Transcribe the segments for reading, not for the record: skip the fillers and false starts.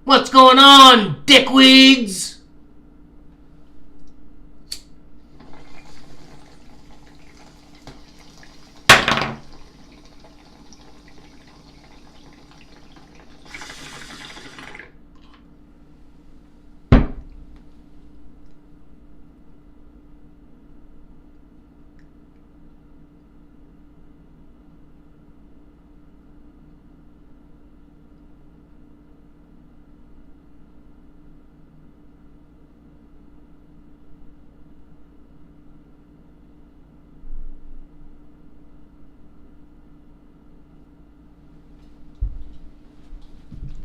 What's going on, dickweeds?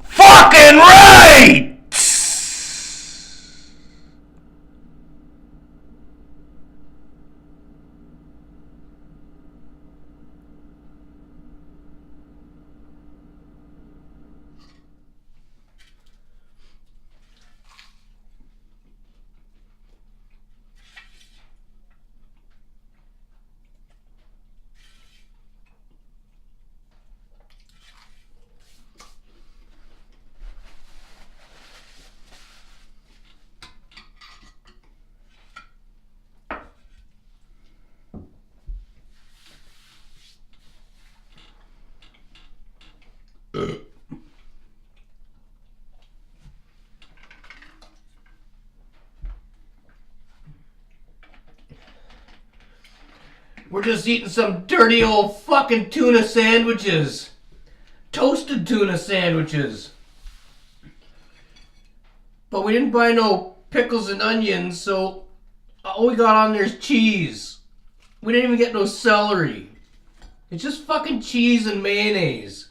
Fucking right! We're just eating some dirty old fucking tuna sandwiches. Toasted tuna sandwiches. But we didn't buy no pickles and onions, so all we got on there is cheese. We didn't even get no celery. It's just fucking cheese and mayonnaise.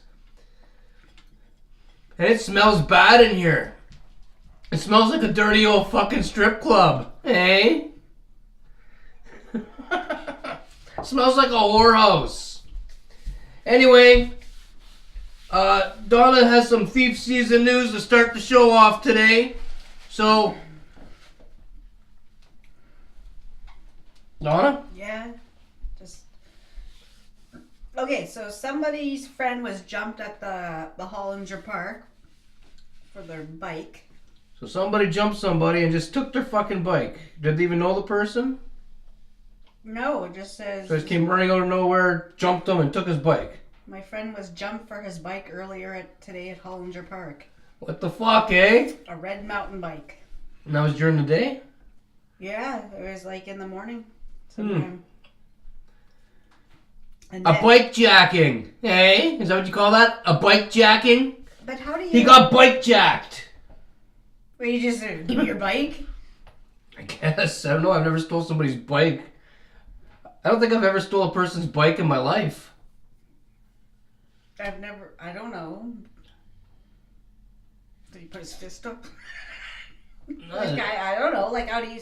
And it smells bad in here. It smells like a dirty old fucking strip club. Eh? Smells like a whorehouse. Anyway, Donna has some thief season news to start the show off today. So, Donna? Yeah, just... Okay, so somebody's friend was jumped at the Hollinger Park for their bike. So somebody jumped somebody and just took their fucking bike. Did they even know the person? No, it just says... So he just came running out of nowhere, jumped him, and took his bike. My friend was jumped for his bike earlier today at Hollinger Park. What the fuck, eh? A red mountain bike. And that was during the day? Yeah, it was like in the morning sometime. And A bike jacking, eh? Is that what you call that? A bike jacking? But how do you... He got bike jacked. Well, you just give me your bike? I guess. I don't know. I've never stole somebody's bike. I don't think I've ever stole a person's bike in my life. I don't know. Did he put his fist up? Like, I don't know. Like, how do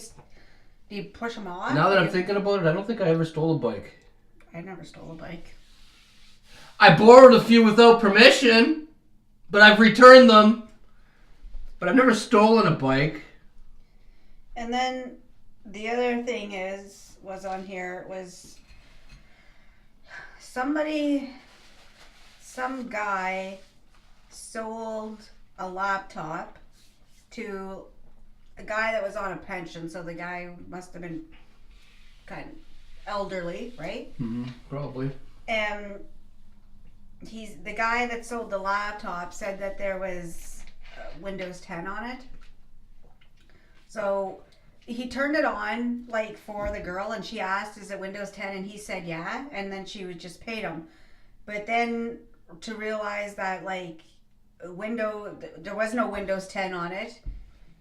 you push him off? Now that I'm thinking about it, I don't think I ever stole a bike. I never stole a bike. I borrowed a few without permission, but I've returned them. But I've never stolen a bike. And then the other thing was on here was some guy sold a laptop to a guy that was on a pension, so the guy must have been kind of elderly, right? Mm-hmm, probably. And the guy that sold the laptop said that there was Windows 10 on it. So he turned it on, like, for the girl, and she asked, is it Windows 10? And he said, yeah. And then she would just paid him. But then to realize that, like, there was no Windows 10 on it.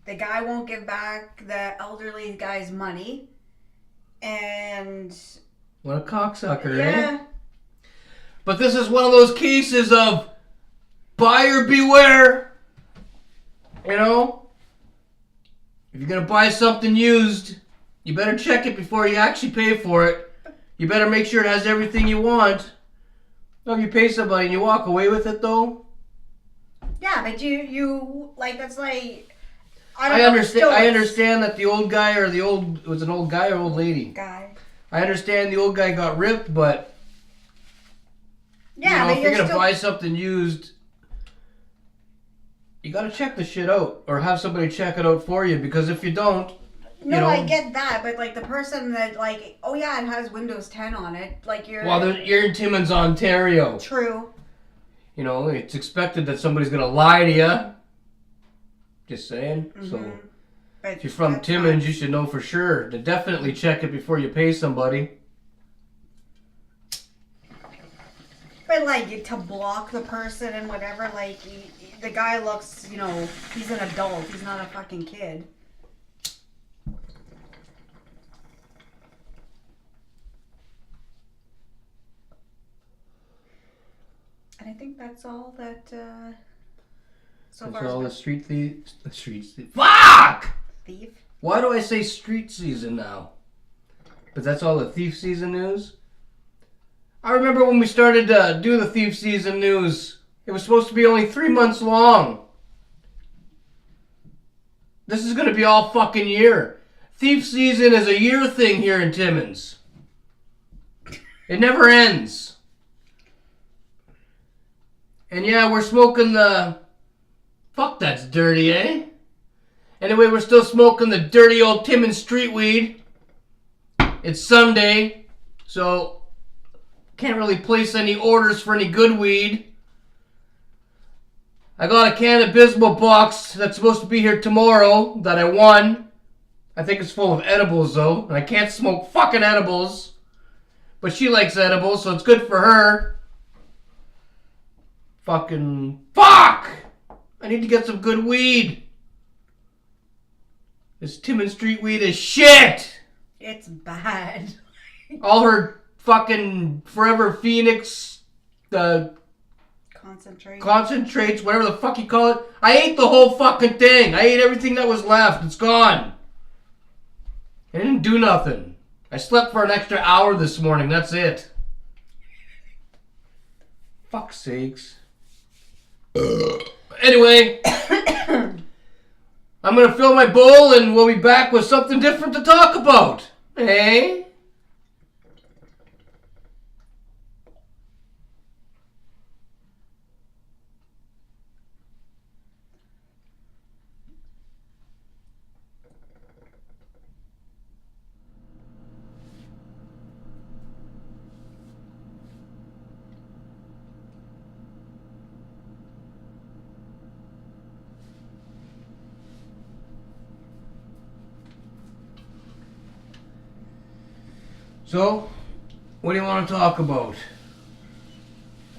The guy won't give back the elderly guy's money. And... What a cocksucker, yeah. eh? But this is one of those cases of buyer beware. You know? If you're going to buy something used, you better check it before you actually pay for it. You better make sure it has everything you want. Well, if you pay somebody and you walk away with it, though. Yeah, but you like, that's like... I understand that the old guy or it was an old guy or old lady? Guy. I understand the old guy got ripped, but... Yeah, but if you're going to buy something used... You gotta check the shit out, or have somebody check it out for you, because if you don't, No, you know, I get that, but like the person that like, oh yeah, it has Windows 10 on it. Like you're. well, you're in Timmins, Ontario. True. You know, it's expected that somebody's gonna lie to you. Just saying. Mm-hmm. So, But if you're from Timmins, you should know for sure to definitely check it before you pay somebody. But like to block the person and whatever, like the guy looks, you know, he's an adult. He's not a fucking kid. And I think that's all that. So That's far. all the street thieves. The street thieves. Fuck! Thief. Why do I say street season now? But that's all the thief season news? I remember when we started to do the thief season news, it was supposed to be only 3 months long. This is going to be all fucking year. Thief season is a year thing here in Timmins. It never ends. And yeah, we're smoking the... Fuck, that's dirty, eh? Anyway, we're still smoking the dirty old Timmins street weed. It's Sunday, so can't really place any orders for any good weed. I got a Cannabismo box that's supposed to be here tomorrow that I won. I think it's full of edibles though, and I can't smoke fucking edibles. But she likes edibles, so it's good for her. Fucking fuck! I need to get some good weed. This Timmins street weed is shit! It's bad. All her fucking Forever Phoenix, the concentrates, whatever the fuck you call it. I ate the whole fucking thing. I ate everything that was left. It's gone. I didn't do nothing. I slept for an extra hour this morning. That's it. Fuck's sakes. Anyway, I'm going to fill my bowl and we'll be back with something different to talk about. Eh? So, what do you want to talk about?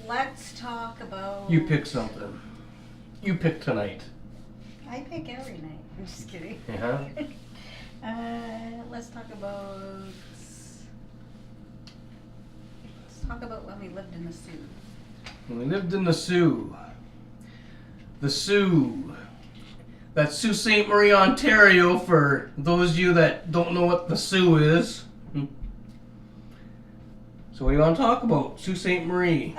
Let's talk about... You pick something. You pick tonight. I pick every night. I'm just kidding. Yeah. Let's talk about... Let's talk about when we lived in the Sioux. When we lived in the Sioux. The Sioux. That's Sault Ste. Marie, Ontario, for those of you that don't know what the Sioux is. So what do you want to talk about? Sault Ste. Marie.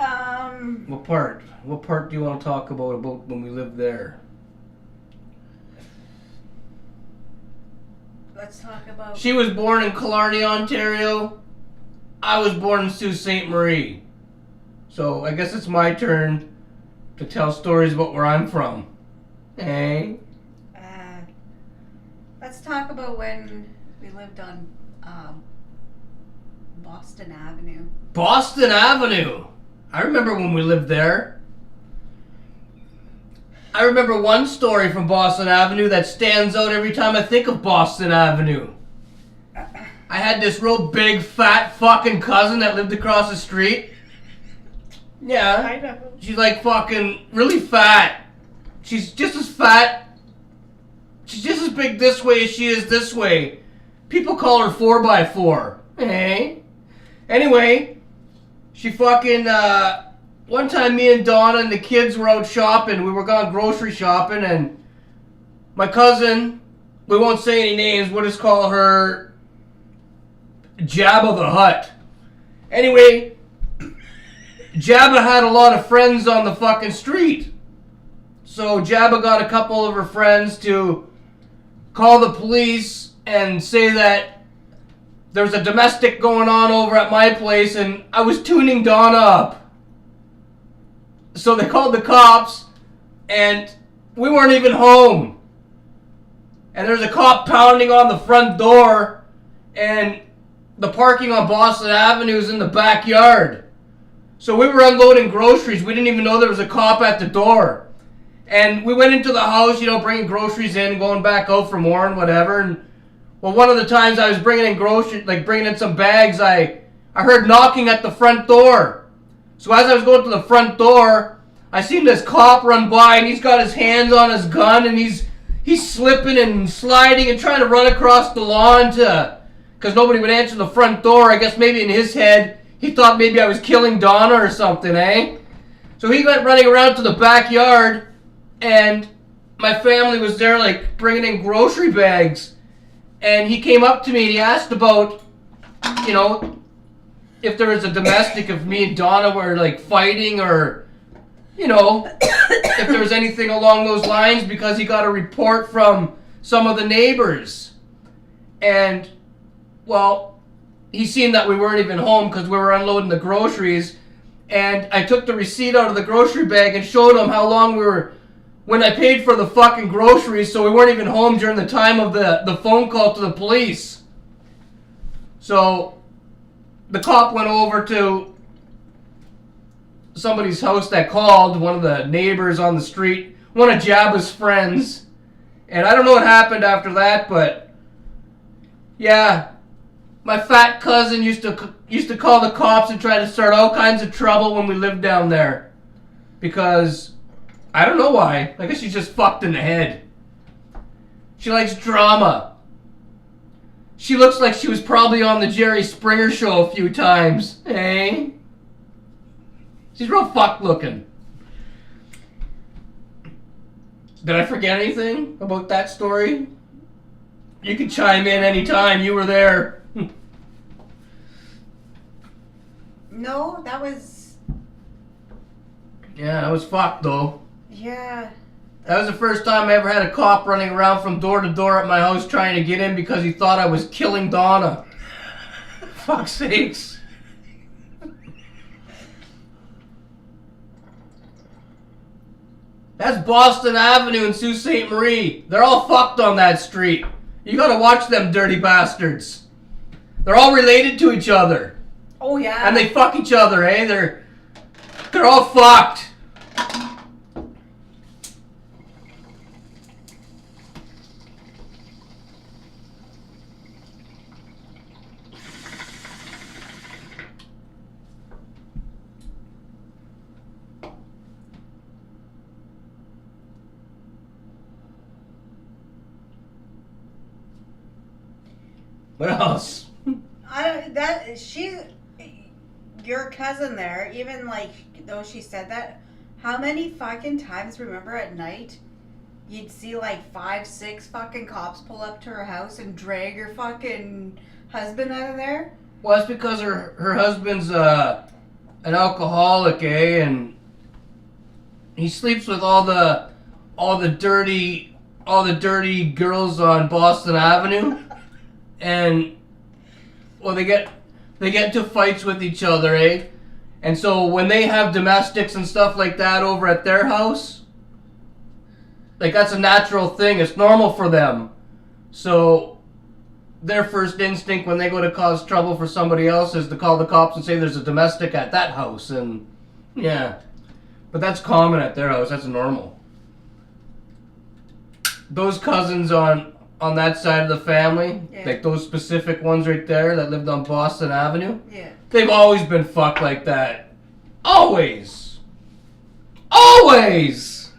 What part? What part do you want to talk about when we lived there? Let's talk about... She was born in Killarney, Ontario. I was born in Sault Ste. Marie. So I guess it's my turn to tell stories about where I'm from. Hey? Let's talk about when we lived on Boston Avenue. Boston Avenue! I remember when we lived there. I remember one story from Boston Avenue that stands out every time I think of Boston Avenue. I had this real big, fat fucking cousin that lived across the street. Yeah. I know. She's like fucking really fat. She's just as fat. She's just as big this way as she is this way. People call her 4x4. Hey. Anyway, she fucking, one time me and Donna and the kids were out shopping. We were gone grocery shopping and my cousin, we won't say any names, we'll just call her Jabba the Hutt. Anyway, Jabba had a lot of friends on the fucking street. So Jabba got a couple of her friends to call the police and say that there's a domestic going on over at my place and I was tuning Donna up. So they called the cops and we weren't even home. And there's a cop pounding on the front door, and the parking on Boston Avenue is in the backyard. So we were unloading groceries. We didn't even know there was a cop at the door. And we went into the house, bringing groceries in, going back out for more and whatever. And well, one of the times I was bringing in groceries, bringing in some bags, I heard knocking at the front door. So as I was going to the front door, I seen this cop run by, and he's got his hands on his gun, and he's slipping and sliding and trying to run across the lawn because nobody would answer the front door. I guess maybe in his head, he thought maybe I was killing Donna or something, eh? So he went running around to the backyard, and my family was there, bringing in grocery bags. And he came up to me and he asked about, if there was a domestic, if me and Donna were, fighting or, if there was anything along those lines, because he got a report from some of the neighbors. And, well, he seen that we weren't even home because we were unloading the groceries. And I took the receipt out of the grocery bag and showed him how long when I paid for the fucking groceries, so we weren't even home during the time of the phone call to the police. So the cop went over to somebody's house that called, one of the neighbors on the street, one of Jabba's friends. And I don't know what happened after that, but yeah, my fat cousin used to call the cops and try to start all kinds of trouble when we lived down there. Because I don't know why. I guess she's just fucked in the head. She likes drama. She looks like she was probably on the Jerry Springer show a few times. Eh? She's real fucked looking. Did I forget anything about that story? You can chime in anytime. You were there. No, that was... Yeah, I was fucked though. Yeah. That was the first time I ever had a cop running around from door to door at my house trying to get in because he thought I was killing Donna. Fuck's sakes. That's Boston Avenue in Sault Ste. Marie. They're all fucked on that street. You gotta watch them dirty bastards. They're all related to each other. Oh yeah. And they fuck each other, eh? They're all fucked. What else? Your cousin there, even though she said that, how many fucking times, remember at night, you'd see 5, 6 fucking cops pull up to her house and drag her fucking husband out of there? Well, it's because her husband's an alcoholic, eh? And he sleeps with all the dirty girls on Boston Avenue. And well, they get into fights with each other, eh? And so when they have domestics and stuff like that over at their house, that's a natural thing. It's normal for them. So their first instinct when they go to cause trouble for somebody else is to call the cops and say there's a domestic at that house. And yeah, but that's common at their house. That's normal. Those cousins on that side of the family, yeah. Those specific ones right there that lived on Boston Avenue, yeah, they've always been fucked like that. Always. Always.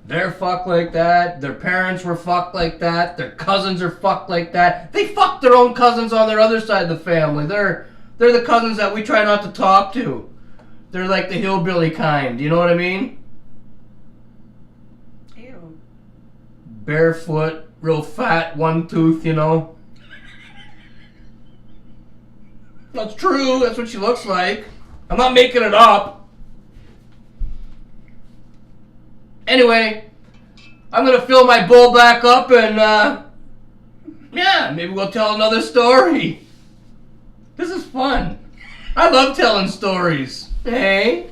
They're fucked like that. Their parents were fucked like that. Their cousins are fucked like that. They fucked their own cousins on their other side of the family. They're the cousins that we try not to talk to. They're like the hillbilly kind. You know what I mean? Barefoot, real fat, one tooth, That's true. That's what she looks like. I'm not making it up. Anyway, I'm going to fill my bowl back up and, maybe we'll tell another story. This is fun. I love telling stories. Hey?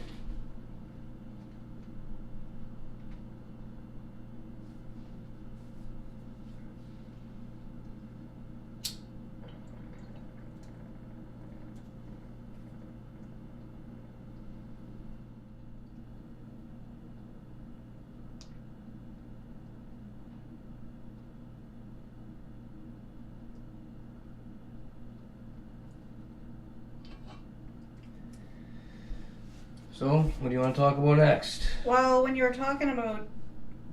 So, what do you want to talk about next? Well, when you were talking about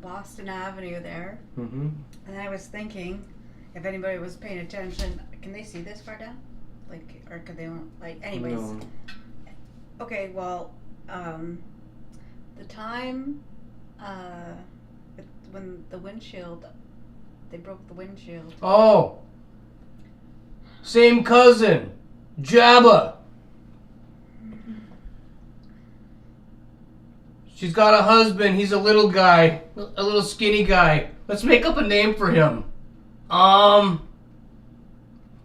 Boston Avenue there, Mm-hmm. and I was thinking, if anybody was paying attention, can they see this far down? Like, or could they, like, anyways. No. Okay, well, the time, when the windshield, they broke the windshield. Oh! Same cousin. Jabba. She's got a husband. He's a little guy. A little skinny guy. Let's make up a name for him.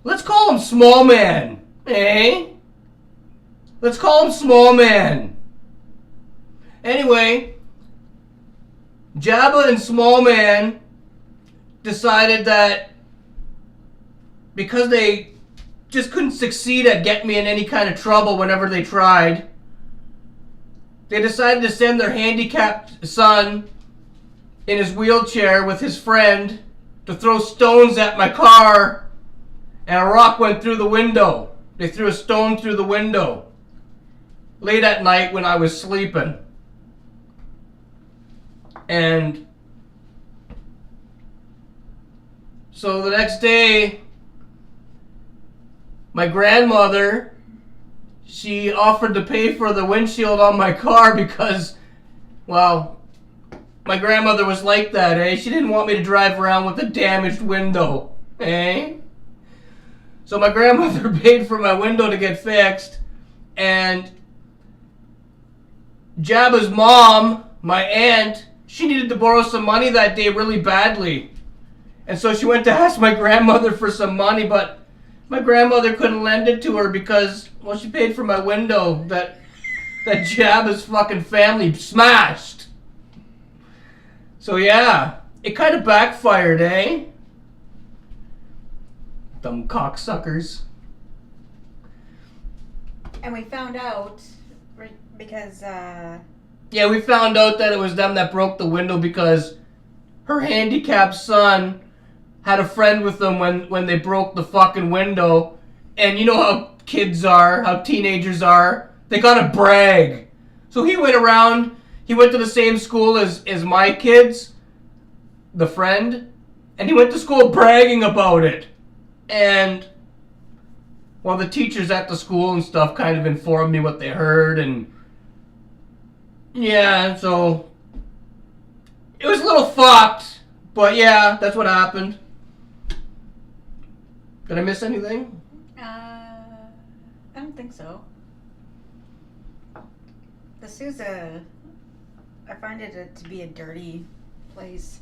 Let's call him Small Man. Eh? Let's call him Small Man. Anyway, Jabba and Small Man decided that because they just couldn't succeed at getting me in any kind of trouble whenever they tried, they decided to send their handicapped son in his wheelchair with his friend to throw stones at my car, and a rock went through the window. They threw a stone through the window late at night when I was sleeping. And so the next day, my grandmother, she offered to pay for the windshield on my car because, well, my grandmother was like that, eh? She didn't want me to drive around with a damaged window, eh? So my grandmother paid for my window to get fixed, and Jabba's mom, my aunt, she needed to borrow some money that day really badly. And so she went to ask my grandmother for some money, but my grandmother couldn't lend it to her because, well, she paid for my window that Jabba's fucking family smashed. So yeah, it kind of backfired, eh? Dumb cocksuckers. And we found out, because, Yeah, we found out that it was them that broke the window because her handicapped son had a friend with them when they broke the fucking window. And you know how kids are, how teenagers are. They gotta brag. So he went around, he went to the same school as my kids, the friend, and he went to school bragging about it. And, well, the teachers at the school and stuff kind of informed me what they heard, and yeah, so it was a little fucked, but yeah, that's what happened. Did I miss anything? I don't think so. This is I find it to be a dirty place.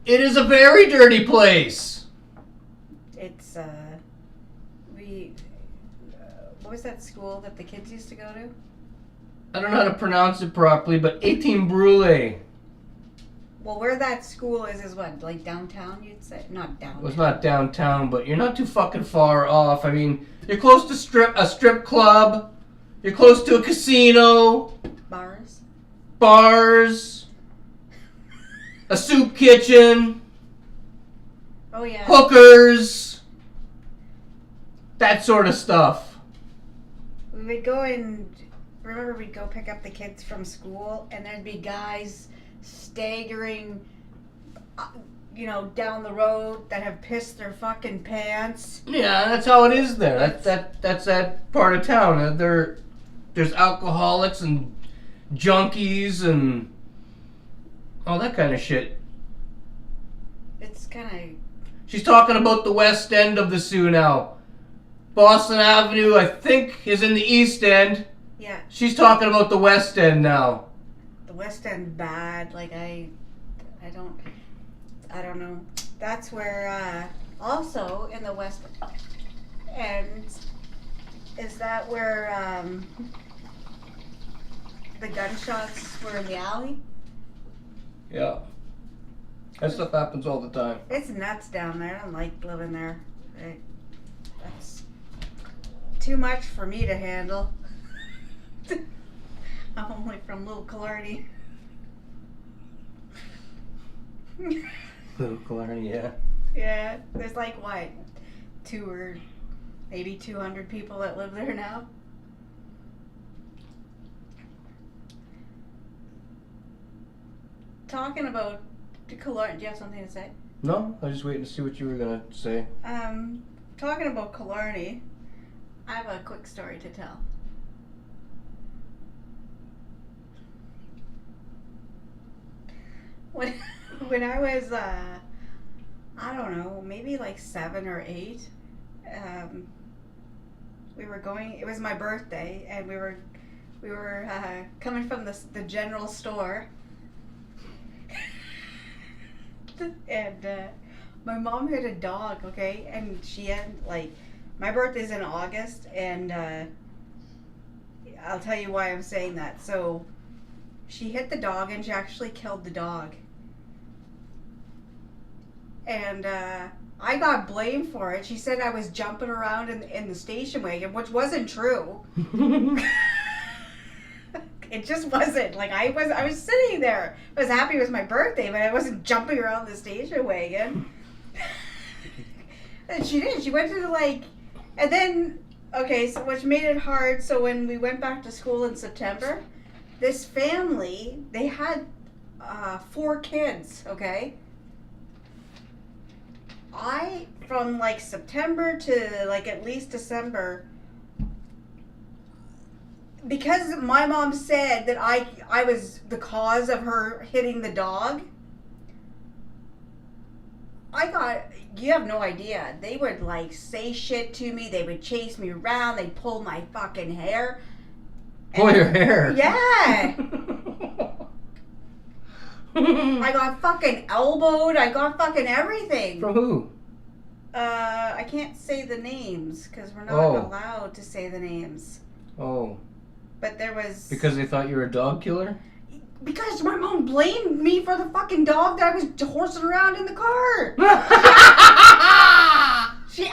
It is a very dirty place. It's, what was that school that the kids used to go to? I don't know how to pronounce it properly, but 18 Brule. Well, where that school is what, like downtown, you'd say? Not downtown. Well, it's not downtown, but you're not too fucking far off. I mean, you're close to a strip club. You're close to a casino. Bars. A soup kitchen. Oh, yeah. Hookers. That sort of stuff. We would go and, remember we'd go pick up the kids from school, and there'd be guys staggering, down the road that have pissed their fucking pants. Yeah, that's how it is there. That's that part of town. There's alcoholics and junkies and all that kind of shit. It's kind of... She's talking about the west end of the Sioux now. Boston Avenue, I think, is in the east end. Yeah. She's talking about the west end now. The west end bad. Like, I don't know. That's where, also in the west end, is that where, the gunshots were in the alley? Yeah. That stuff happens all the time. It's nuts down there. I don't like living there. That's too much for me to handle. I'm only from little Killarney. Little Killarney, yeah. Yeah, there's like what, 2 or maybe 200 people that live there now. talking about Killarney. Do you have something to say? No, I was just waiting to see what you were gonna say. Talking about Killarney, I have a quick story to tell. When I was, I don't know, maybe like 7 or 8, we were going. It was my birthday, and we were coming from the general store, and my mom had a dog. Okay, and she had my birthday's in August, and I'll tell you why I'm saying that. So she hit the dog, and she actually killed the dog. And I got blamed for it. She said I was jumping around in the station wagon, which wasn't true. It just wasn't. I was sitting there. I was happy it was my birthday, but I wasn't jumping around the station wagon. And she did. She went to and then, okay, so which made it hard. So when we went back to school in September, this family, they had 4 kids, okay? From September to at least December, because my mom said that I was the cause of her hitting the dog, you have no idea. They would say shit to me. They would chase me around. They'd pull my fucking hair. Pull your hair? Yeah. I got fucking elbowed. I got fucking everything. From who? I can't say the names because we're not allowed to say the names. Oh. But there was... Because they thought you were a dog killer? Because my mom blamed me for the fucking dog that I was horsing around in the car. She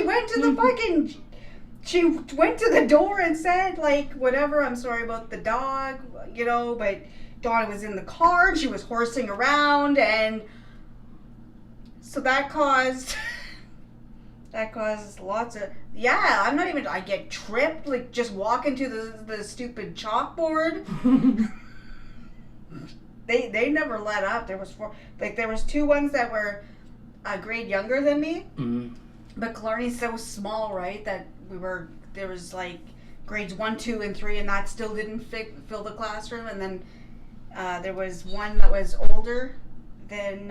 went to the fucking... She went to the door and said, whatever, I'm sorry about the dog, but Donna was in the car and she was horsing around, and so that caused lots of... Yeah, I get tripped, just walking to the stupid chalkboard. They never let up. There was 4, there was 2 ones that were a grade younger than me. Mm-hmm. But Killarney's so small, right, that there was grades 1, 2, and 3, and that still didn't fill the classroom. And then there was one that was older than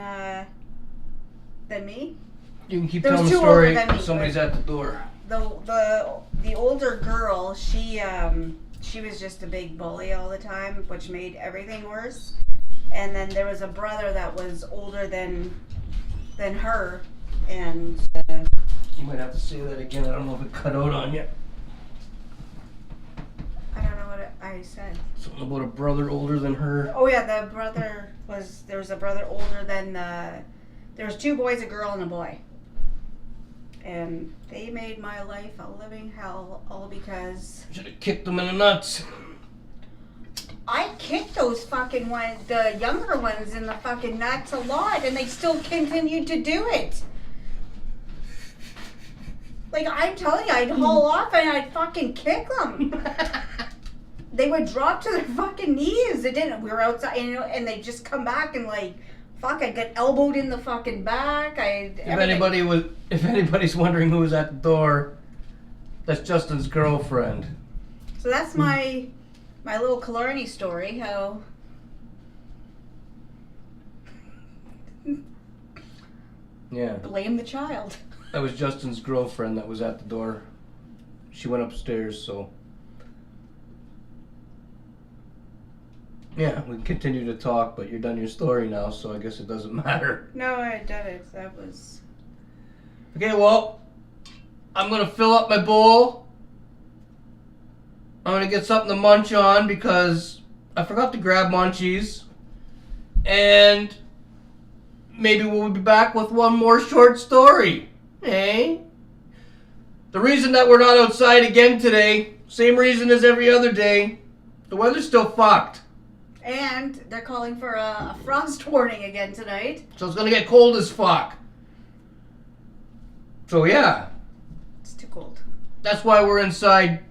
me. You can keep telling the story. Somebody's at the door. The older girl, she was just a big bully all the time, which made everything worse. And then there was a brother that was older than her, and you might have to say that again. I don't know if it cut out on you. I don't know what I said. Something about a brother older than her. Oh yeah, there was a brother older than there was 2 boys, a girl, and a boy. And they made my life a living hell, all because... Should have kicked them in the nuts. I kicked those fucking the younger ones in the fucking nuts a lot, and they still continued to do it. I'm telling you, I'd haul off and I'd fucking kick them. They would drop to their fucking knees. They didn't. We were outside, and they'd just come back and fuck, I got elbowed in the fucking back. If anybody's wondering who was at the door, that's Justin's girlfriend. So that's my little Killarney story. How yeah. Blame the child. That was Justin's girlfriend that was at the door. She went upstairs, so yeah, we can continue to talk, but you're done your story now, so I guess it doesn't matter. No, I did it. That was... Okay, well, I'm going to fill up my bowl. I'm going to get something to munch on because I forgot to grab munchies. And maybe we'll be back with one more short story. Eh? The reason that we're not outside again today, same reason as every other day. The weather's still fucked. And they're calling for a frost warning again tonight. So it's going to get cold as fuck. So yeah. It's too cold. That's why we're inside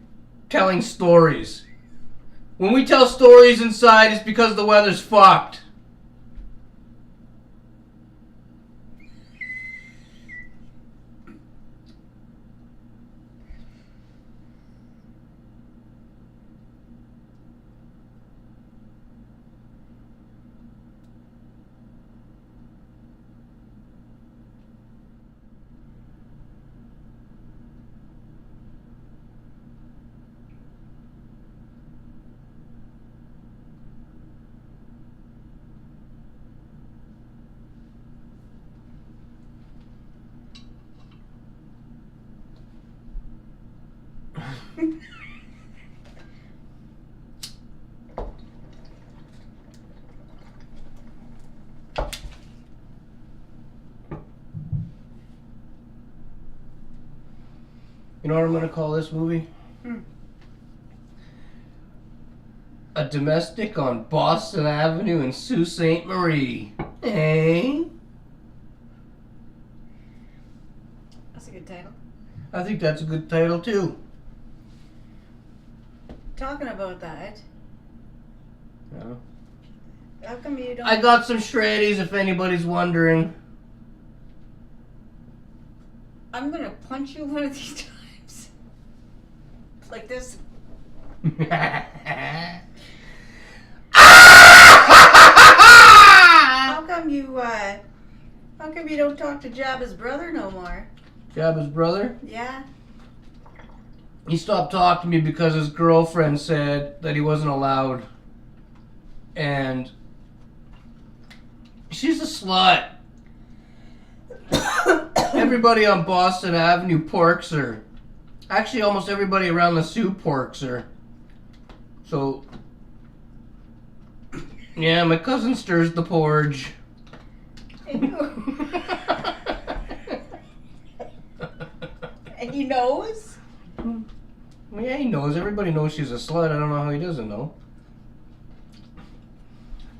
telling stories. When we tell stories inside, it's because the weather's fucked. You know what I'm going to call this movie? A Domestic on Boston Avenue in Sault Ste. Marie. Eh? That's a good title. I think that's a good title too. Talking about that, Yeah. how come you don't... I got some Shreddies if anybody's wondering. I'm gonna punch you one of these times. Like this. How come you don't talk to Jabba's brother no more? Jabba's brother? Yeah. He stopped talking to me because his girlfriend said that he wasn't allowed. And she's a slut. Everybody on Boston Avenue porks her. Actually, almost everybody around the Sault porks her. So, yeah, my cousin stirs the porridge. And he knows? Yeah, he knows. Everybody knows she's a slut. I don't know how he doesn't know.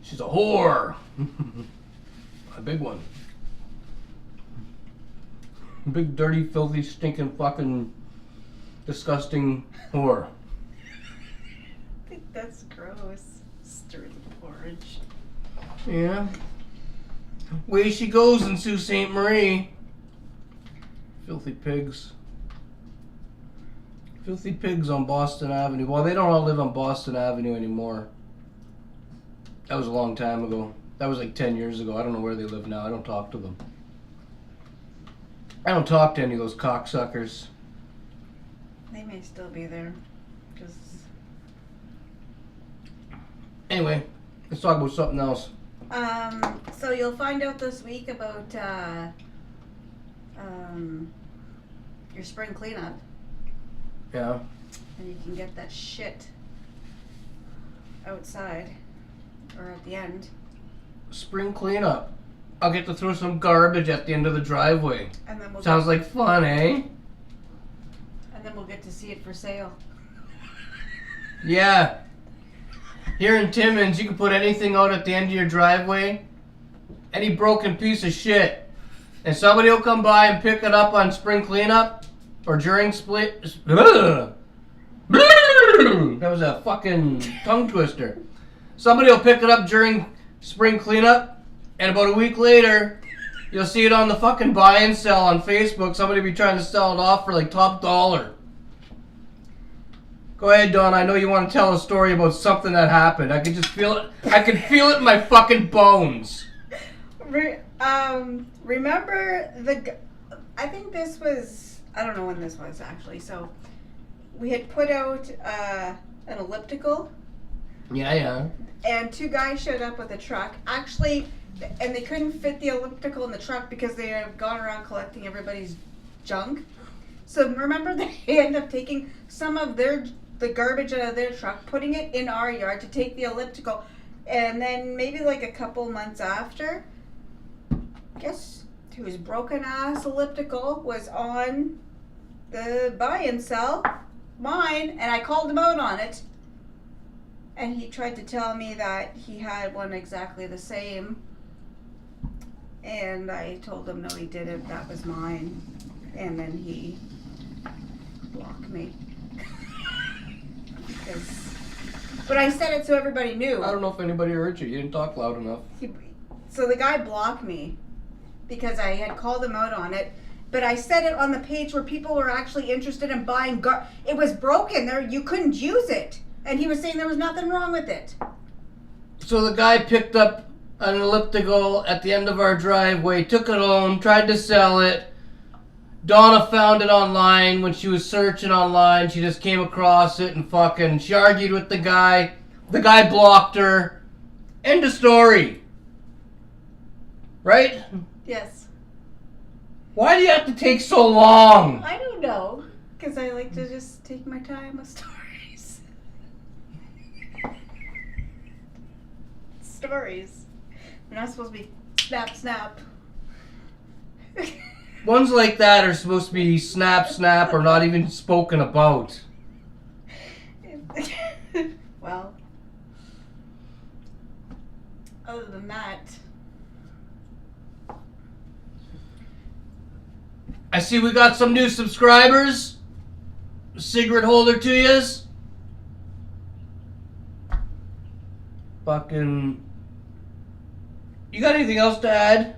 She's a whore. A big one. Big, dirty, filthy, stinking, fucking, disgusting whore. I think that's gross. Stir the porridge. Yeah. Way she goes in Sault Ste. Marie. Filthy pigs. Filthy pigs on Boston Avenue. Well, they don't all live on Boston Avenue anymore. That was a long time ago. That was like 10 years ago. I don't know where they live now. I don't talk to them. I don't talk to any of those cocksuckers. They may still be there. Just... Anyway, let's talk about something else. So you'll find out this week about your spring cleanup. Yeah. And you can get that shit outside or at the end. Spring cleanup. I'll get to throw some garbage at the end of the driveway. And then Sounds like fun, eh? And then we'll get to see it for sale. Yeah. Here in Timmins, you can put anything out at the end of your driveway. Any broken piece of shit. And somebody will come by and pick it up on spring cleanup. Or during split... That was a fucking tongue twister. Somebody will pick it up during spring cleanup. And about a week later, you'll see it on the fucking buy and sell on Facebook. Somebody will be trying to sell it off for like top dollar. Go ahead, Donna. I know you want to tell a story about something that happened. I can just feel it. I can feel it in my fucking bones. Remember I think this was, I don't know when this was actually. So we had put out an elliptical. Yeah. And two guys showed up with a truck. Actually, and they couldn't fit the elliptical in the truck because they had gone around collecting everybody's junk. So remember, they ended up taking some of the garbage out of their truck, putting it in our yard to take the elliptical. And then maybe like a couple months after, guess whose broken ass elliptical was on the buy and sell? Mine. And I called him out on it. And he tried to tell me that he had one exactly the same. And I told him no, he didn't. That was mine. And then he blocked me. But I said it so everybody knew. I don't know if anybody heard you. You didn't talk loud enough. So the guy blocked me because I had called him out on it. But I said it on the page where people were actually interested in buying it was broken. You couldn't use it. And he was saying there was nothing wrong with it. So the guy picked up an elliptical at the end of our driveway, took it home, tried to sell it. Donna found it online. When she was searching online, she just came across it and fucking, she argued with the guy. The guy blocked her. End of story. Right? Yes. Why do you have to take so long? I don't know. Because I like to just take my time with stories. Stories. They're not supposed to be snap, snap. Ones like that are supposed to be snap, snap, or not even spoken about. Well, other than that, I see we got some new subscribers. Secret holder to yous. Fucking. You got anything else to add?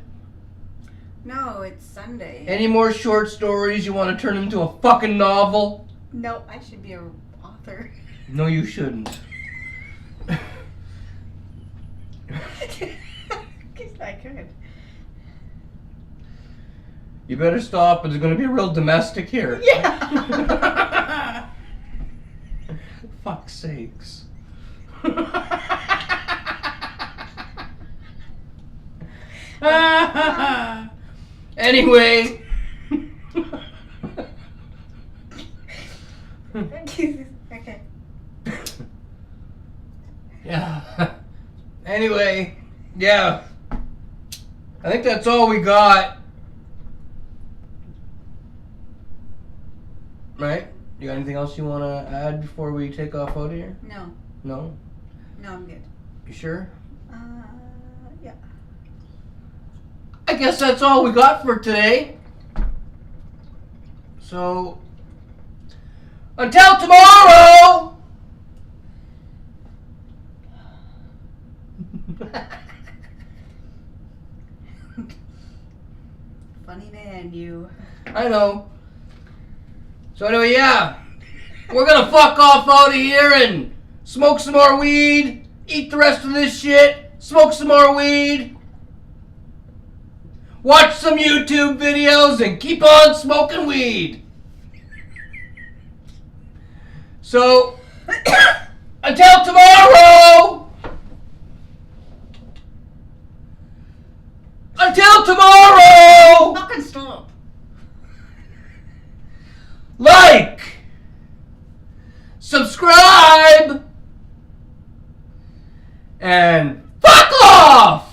no, it's Sunday. Any more short stories you want to turn into a fucking novel? No, I should be an author. No, you shouldn't. I could. You better stop, or there's going to be a real domestic here. Yeah. Fuck's sakes. Anyway. Okay. Yeah. Anyway, yeah. I think that's all we got. Right? You got anything else you want to add before we take off out of here? No. No? No, I'm good. You sure? Yeah. I guess that's all we got for today. So, until tomorrow! Funny man, you. I know. So anyway, yeah. We're gonna fuck off out of here and smoke some more weed, eat the rest of this shit, smoke some more weed, watch some YouTube videos, and keep on smoking weed. So, until tomorrow! Until tomorrow! Fucking stop. Like, subscribe, and fuck off!